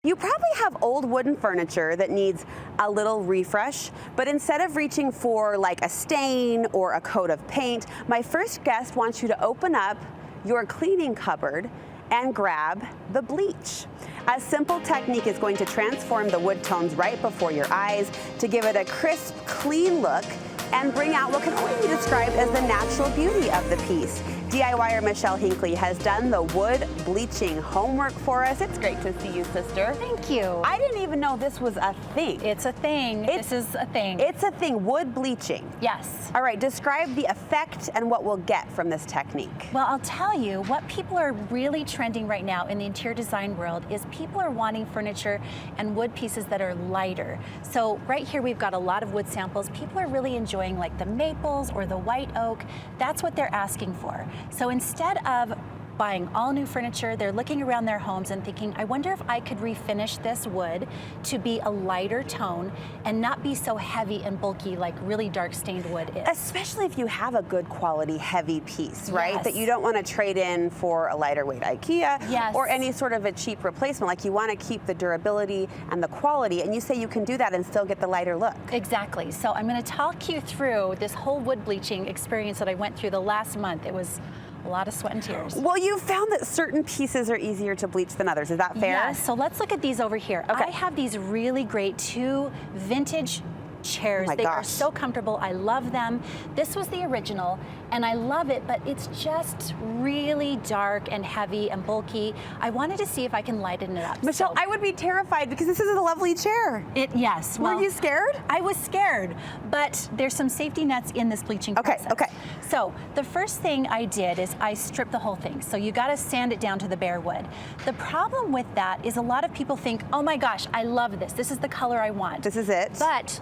You probably have old wooden furniture that needs a little refresh, but instead of reaching for like a stain or a coat of paint, my first guest wants you to open up your cleaning cupboard and grab the bleach. A simple technique is going to transform the wood tones right before your eyes to give it a crisp, clean look and bring out what can only be described as the natural beauty of the piece. DIYer Michelle Hinckley has done the wood bleaching homework for us. It's great to see you, sister. Thank you. I didn't even know this was a thing. It's a thing. This is a thing. It's a thing, wood bleaching. Yes. All right, describe the effect and what we'll get from this technique. Well, I'll tell you, what people are really trending right now in the interior design world is people are wanting furniture and wood pieces that are lighter. So right here we've got a lot of wood samples. People are really enjoying like the maples or the white oak. That's what they're asking for. So instead of buying all new furniture, they're looking around their homes and thinking, I wonder if I could refinish this wood to be a lighter tone and not be so heavy and bulky like really dark stained wood is. Especially if you have a good quality heavy piece, right? Yes. That you don't want to trade in for a lighter weight IKEA Yes. or any sort of a cheap replacement. Like you want to keep the durability and the quality, and you say you can do that and still get the lighter look. Exactly. So I'm going to talk you through this whole wood bleaching experience that I went through the last month. It was a lot of sweat and tears. Well, you found that certain pieces are easier to bleach than others. Is that fair? Yes. So let's look at these over here. Okay. I have these really great two vintage chairs. Oh my They are gosh. so comfortable. I love them. This was the original and I love it, but it's just really dark and heavy and bulky. I wanted to see if I can lighten it up. Michelle, I would be terrified because this is a lovely chair. Yes. Were Well, you scared? I was scared, but there's some safety nets in this bleaching process. Okay. So the first thing I did is I stripped the whole thing. So you got to sand it down to the bare wood. The problem with that is a lot of people think, oh my gosh, I love this. This is the color I want. This is it. But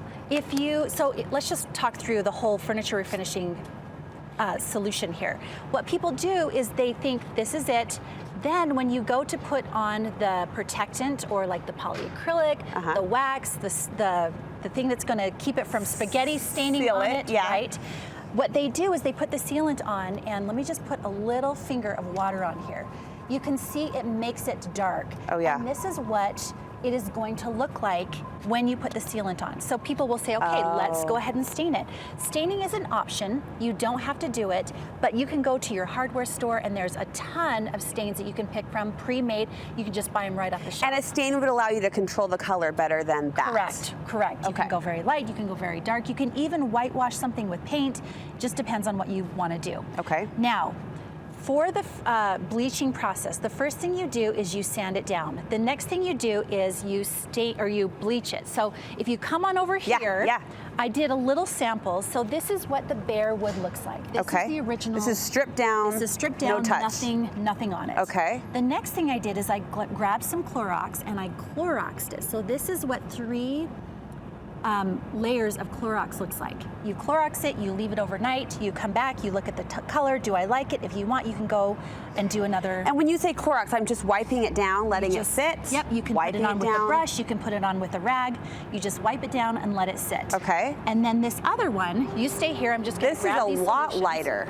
let's just talk through the whole furniture refinishing solution here. What people do is they think this is it. Then when you go to put on the protectant or like the polyacrylic, the wax, the thing that's going to keep it from spaghetti staining Seal on it, it, yeah. right? What they do is they put the sealant on, and let me just put a little finger of water on here. You can see it makes it dark. Oh yeah. And this is what it is going to look like when you put the sealant on. So people will say, okay, let's go ahead and stain it. Staining is an option. You don't have to do it, but you can go to your hardware store and there's a ton of stains that you can pick from, pre-made. You can just buy them right off the shelf. And a stain would allow you to control the color better than that. Correct. You Okay. can go very light, you can go very dark. You can even whitewash something with paint. Just depends on what you want to do. Okay. Now, for the bleaching process, the first thing you do is you sand it down. The next thing you do is you bleach it. So if you come on over here, I did a little sample. So this is what the bare wood looks like. This is the original. This is stripped down. This is stripped down, no touch. nothing on it. Okay. The next thing I did is I grabbed some Clorox and I Cloroxed it. So this is what 3 layers of Clorox looks like. You Clorox it, you leave it overnight, you come back, you look at the color, do I like it? If you want, you can go and do another. And when you say Clorox, I'm just wiping it down, letting it sit? Yep, you can put it on with a brush, you can put it on with a rag, you just wipe it down and let it sit. Okay. And then this other one, you stay here, I'm just gonna grab these This is a lot solutions. lighter.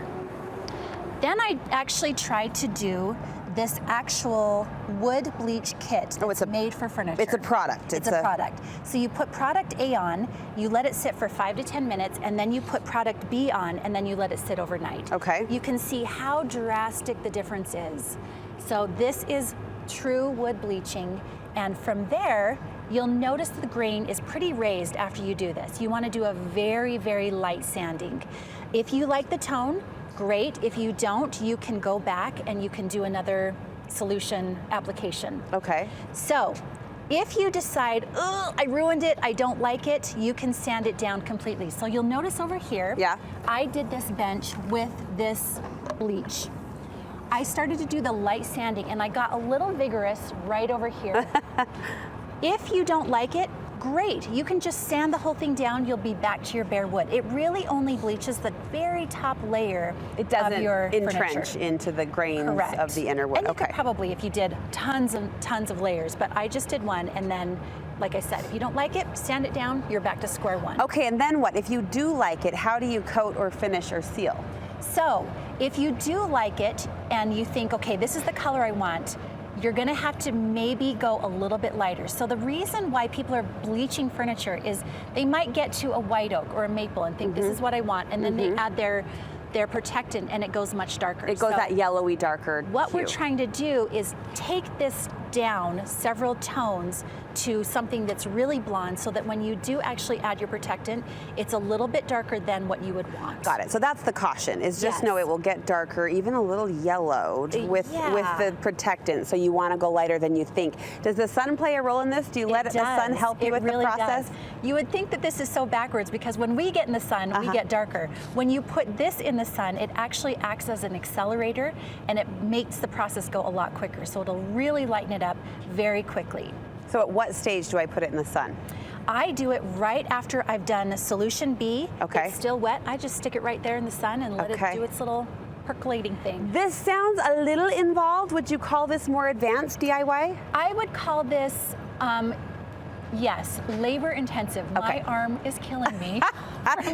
Then I actually tried to do this actual wood bleach kit that's made for furniture. It's a product. It's a product. So you put product A on, you let it sit for 5 to 10 minutes, and then you put product B on, and then you let it sit overnight. Okay. You can see how drastic the difference is. So this is true wood bleaching, and from there, you'll notice the grain is pretty raised after you do this. You want to do a very, very light sanding. If you like the tone, great. If you don't, you can go back and you can do another solution application. Okay. So if you decide, ugh, I ruined it, I don't like it, you can sand it down completely. So you'll notice over here, I did this bench with this bleach. I started to do the light sanding and I got a little vigorous right over here. If you don't like it, great. You can just sand the whole thing down, you'll be back to your bare wood. It really only bleaches the very top layer it doesn't of your entrench furniture. Into the grains Correct. Of the inner wood. And you could probably, if you did tons and tons of layers, but I just did one, and then, like I said, if you don't like it, sand it down, you're back to square one. Okay, and then what? If you do like it, how do you coat or finish or seal? So, if you do like it, and you think, okay, this is the color I want, you're going to have to maybe go a little bit lighter. So the reason why people are bleaching furniture is they might get to a white oak or a maple and think this is what I want, and then they add their protectant and it goes much darker. It goes that yellowy, darker What hue. we're trying to do is take this down several tones to something that's really blonde, so that when you do actually add your protectant, it's a little bit darker than what you would want. Got it. So that's the caution, is just know it will get darker, even a little yellowed with the protectant. So you want to go lighter than you think. Does the sun play a role in this? Do you let the sun help you with the process? Does. You would think that this is so backwards, because when we get in the sun, we get darker. When you put this in the sun, it actually acts as an accelerator, and it makes the process go a lot quicker. So it'll really lighten it up very quickly. So at what stage do I put it in the sun? I do it right after I've done solution B. Okay. It's still wet. I just stick it right there in the sun and let it do its little percolating thing. This sounds a little involved. Would you call this more advanced DIY? I would call this, yes, labor intensive. My arm is killing me.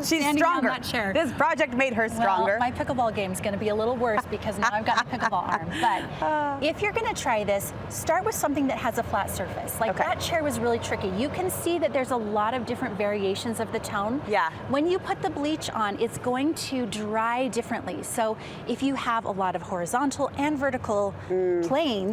She's stronger. On that chair. This project made her stronger. Well, my pickleball game is going to be a little worse because now I've got a pickleball arm. But if you're going to try this, start with something that has a flat surface. Like that chair was really tricky. You can see that there's a lot of different variations of the tone. Yeah. When you put the bleach on, it's going to dry differently. So if you have a lot of horizontal and vertical planes,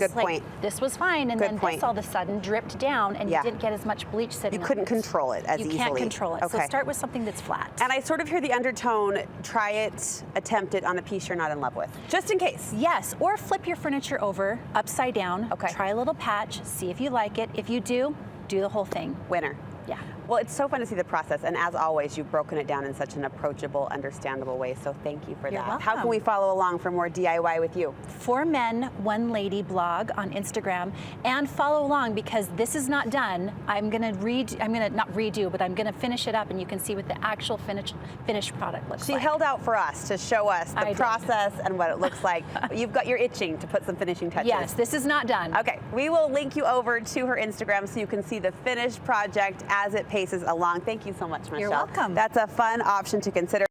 this was fine, and then this all of a sudden dripped down, and you didn't get as much bleach sitting on it. You couldn't control it as easily. You can't control it. So start with something that's flat. And I sort of hear the undertone, try it, attempt it on a piece you're not in love with, just in case. Yes, or flip your furniture over, upside down. Try a little patch, see if you like it. If you do the whole thing. Winner. Yeah. Well, it's so fun to see the process, and as always, you've broken it down in such an approachable, understandable way, so thank you for You're that. welcome. How can we follow along for more DIY with you? 4 Men, 1 Lady blog on Instagram, and follow along, because this is not done. I'm gonna not redo, but I'm gonna finish it up, and you can see what the actual finished product looks like. She held out for us to show us the process and what it looks like. You've got your itching to put some finishing touches. Yes, this is not done. Okay, we will link you over to her Instagram so you can see the finished project as it paces along. Thank you so much, Michelle. You're welcome. That's a fun option to consider.